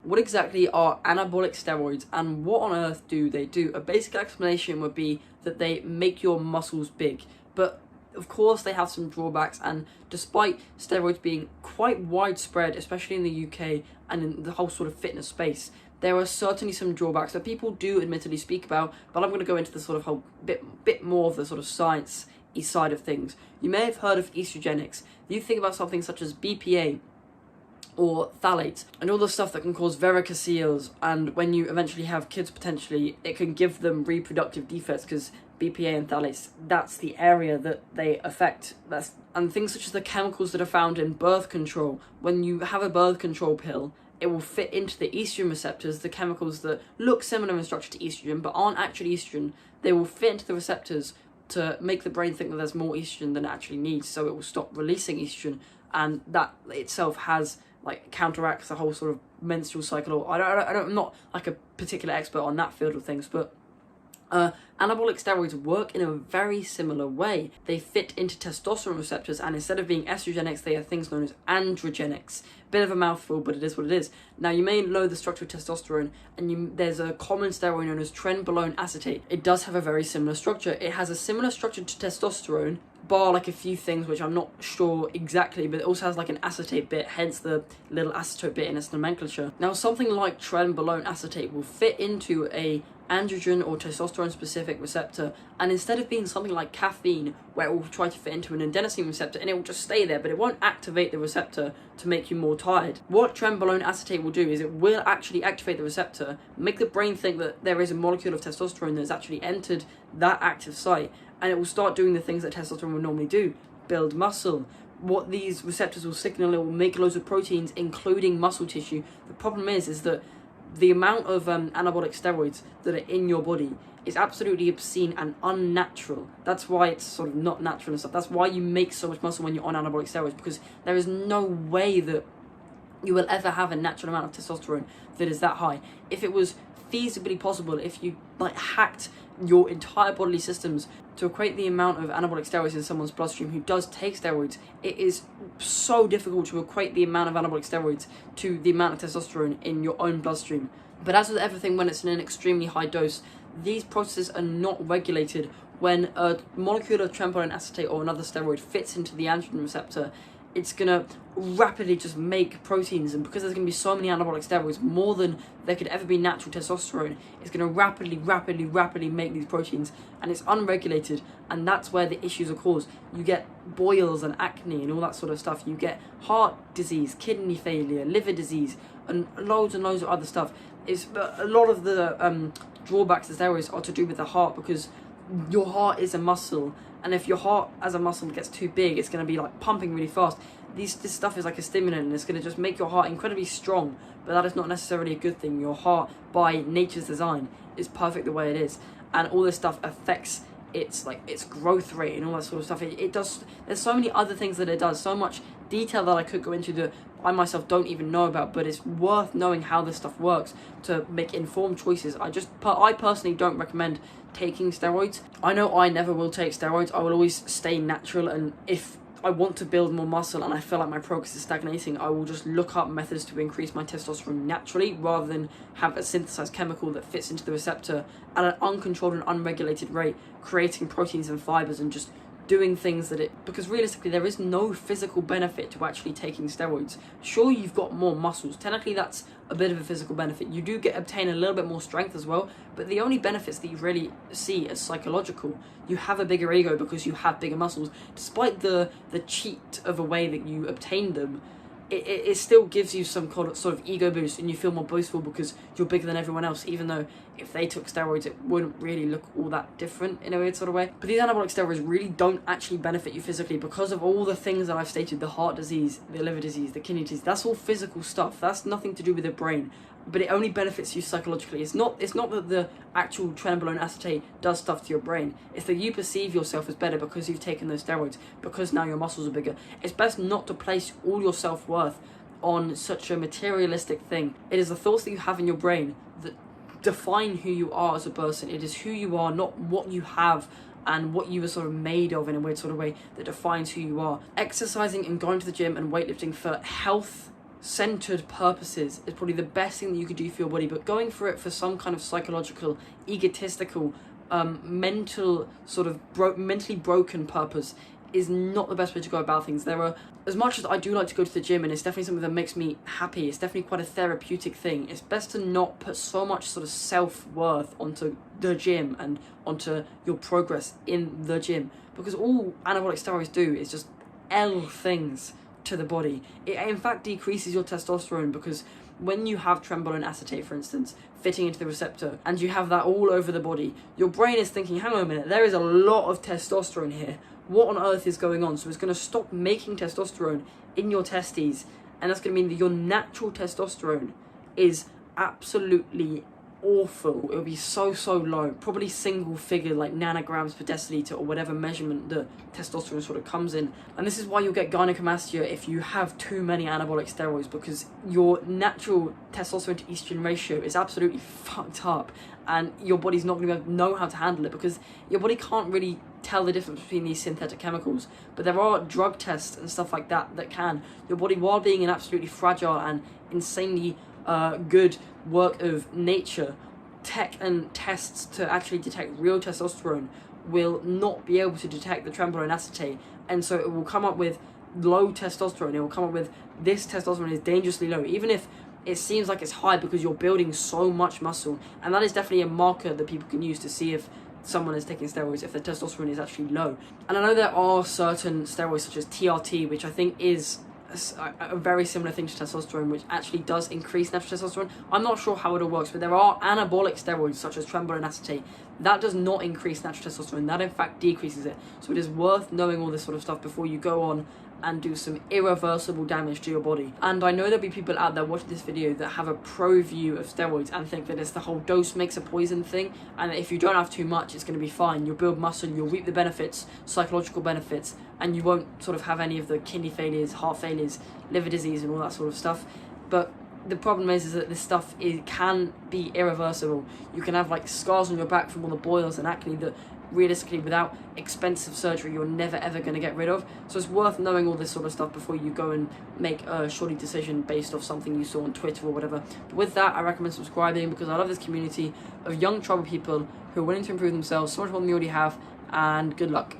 what exactly are anabolic steroids and what on earth do they do? A basic explanation would be that they make your muscles big, but of course they have some drawbacks, and despite steroids being quite widespread, especially in the UK and in the whole sort of fitness space, there are certainly some drawbacks that people do admittedly speak about, but I'm going to go into the sort of whole bit more of the sort of science side of things. You may have heard of estrogenics. You think about something such as BPA or phthalates and all the stuff that can cause varicocele, and when you eventually have kids potentially, it can give them reproductive defects because BPA and phthalates, that's the area that they affect. And things such as the chemicals that are found in birth control. When you have a birth control pill, it will fit into the estrogen receptors, the chemicals that look similar in structure to estrogen but aren't actually estrogen. They will fit into the receptors to make the brain think that there's more estrogen than it actually needs, so it will stop releasing estrogen, and that itself has like counteracts the whole sort of menstrual cycle. Or I'm not like a particular expert on that field of things, but anabolic steroids work in a very similar way. They fit into testosterone receptors, and instead of being estrogenics, they are things known as androgenics. Bit of a mouthful, but it is what it is. Now, you may know the structure of testosterone, and there's a common steroid known as trenbolone acetate. It does have a very similar structure. It has a similar structure to testosterone, bar like a few things which I'm not sure exactly, but it also has like an acetate bit, hence the little acetate bit in its nomenclature. Now, something like trenbolone acetate will fit into a androgen or testosterone specific receptor, and instead of being something like caffeine where it will try to fit into an adenosine receptor and it will just stay there but it won't activate the receptor to make you more tired, what trenbolone acetate will do is it will actually activate the receptor, make the brain think that there is a molecule of testosterone that's actually entered that active site, and it will start doing the things that testosterone would normally do: build muscle. What these receptors will signal, it will make loads of proteins, including muscle tissue. The problem is that the amount of anabolic steroids that are in your body is absolutely obscene and unnatural. That's why it's sort of not natural and stuff. That's why you make so much muscle when you're on anabolic steroids, because there is no way that you will ever have a natural amount of testosterone that is that high. If it was feasibly possible, if you like hacked your entire bodily systems to equate the amount of anabolic steroids in someone's bloodstream who does take steroids, it is so difficult to equate the amount of anabolic steroids to the amount of testosterone in your own bloodstream. But as with everything, when it's in an extremely high dose, these processes are not regulated. When a molecule of trenbolone acetate or another steroid fits into the androgen receptor, it's gonna rapidly just make proteins, and because there's gonna be so many anabolic steroids, more than there could ever be natural testosterone, it's gonna rapidly make these proteins, and it's unregulated, and that's where the issues are caused. You get boils and acne and all that sort of stuff. You get heart disease, kidney failure, liver disease, and loads of other stuff. A lot of the drawbacks to steroids are to do with the heart, because your heart is a muscle, and if your heart as a muscle gets too big, it's going to be like pumping really fast. This stuff is like a stimulant, and it's going to just make your heart incredibly strong, but that is not necessarily a good thing. Your heart, by nature's design, is perfect the way it is, and all this stuff affects its growth rate and all that sort of stuff. It does. There's so many other things that it does, so much detail that I could go into that I myself don't even know about, but it's worth knowing how this stuff works to make informed choices. I personally don't recommend taking steroids. I know I never will take steroids. I will always stay natural, and if I want to build more muscle and I feel like my progress is stagnating, I will just look up methods to increase my testosterone naturally, rather than have a synthesized chemical that fits into the receptor at an uncontrolled and unregulated rate, creating proteins and fibers and just doing things because realistically there is no physical benefit to actually taking steroids. Sure, you've got more muscles, technically that's a bit of a physical benefit. You do obtain a little bit more strength as well, but the only benefits that you really see are psychological. You have a bigger ego because you have bigger muscles. Despite the cheat of a way that you obtain them, it still gives you some sort of ego boost, and you feel more boastful because you're bigger than everyone else, even though if they took steroids it wouldn't really look all that different in a weird sort of way. But these anabolic steroids really don't actually benefit you physically because of all the things that I've stated: the heart disease, the liver disease, the kidney disease. That's all physical stuff. That's nothing to do with the brain. But it only benefits you psychologically. It's not that the actual trenbolone acetate does stuff to your brain. It's that you perceive yourself as better because you've taken those steroids, because now your muscles are bigger. It's best not to place all your self-worth on such a materialistic thing. It is the thoughts that you have in your brain that define who you are as a person. It is who you are, not what you have and what you were sort of made of in a weird sort of way, that defines who you are. Exercising and going to the gym and weightlifting for health centered purposes is probably the best thing that you could do for your body, but going for it for some kind of psychological, egotistical, mental sort of mentally broken purpose is not the best way to go about things. There are, as much as I do like to go to the gym and it's definitely something that makes me happy, it's definitely quite a therapeutic thing, it's best to not put so much sort of self-worth onto the gym and onto your progress in the gym, because all anabolic steroids do is just things to the body. It in fact decreases your testosterone, because when you have trenbolone acetate, for instance, fitting into the receptor, and you have that all over the body, your brain is thinking, hang on a minute, there is a lot of testosterone here. What on earth is going on? So it's going to stop making testosterone in your testes, and that's going to mean that your natural testosterone is absolutely awful. It'll be so low, probably single figure, like nanograms per deciliter or whatever measurement the testosterone sort of comes in. And this is why you'll get gynecomastia if you have too many anabolic steroids, because your natural testosterone to estrogen ratio is absolutely fucked up, and your body's not going to be able to know how to handle it, because your body can't really tell the difference between these synthetic chemicals. But there are drug tests and stuff like that that can. Your body, while being an absolutely fragile and insanely good work of nature, tech and tests to actually detect real testosterone will not be able to detect the trenbolone acetate, and so it will come up with low testosterone. It will come up with this testosterone is dangerously low, even if it seems like it's high, because you're building so much muscle. And that is definitely a marker that people can use to see if someone is taking steroids, if their testosterone is actually low. And I know there are certain steroids such as TRT, which I think is a very similar thing to testosterone, which actually does increase natural testosterone. I'm not sure how it all works, but there are anabolic steroids such as trenbolone acetate that does not increase natural testosterone. That in fact decreases it. So it is worth knowing all this sort of stuff before you go on and do some irreversible damage to your body. And I know there'll be people out there watching this video that have a pro view of steroids and think that it's the whole dose makes a poison thing, and that if you don't have too much, it's going to be fine. You'll build muscle, you'll reap the benefits, psychological benefits, and you won't sort of have any of the kidney failures, heart failures, liver disease, and all that sort of stuff. But the problem is that this stuff can be irreversible. You can have like scars on your back from all the boils and acne that realistically, without expensive surgery, you're never ever going to get rid of. So it's worth knowing all this sort of stuff before you go and make a shoddy decision based off something you saw on Twitter or whatever. But with that, I recommend subscribing, because I love this community of young trouble people who are willing to improve themselves so much more than you already have, and good luck.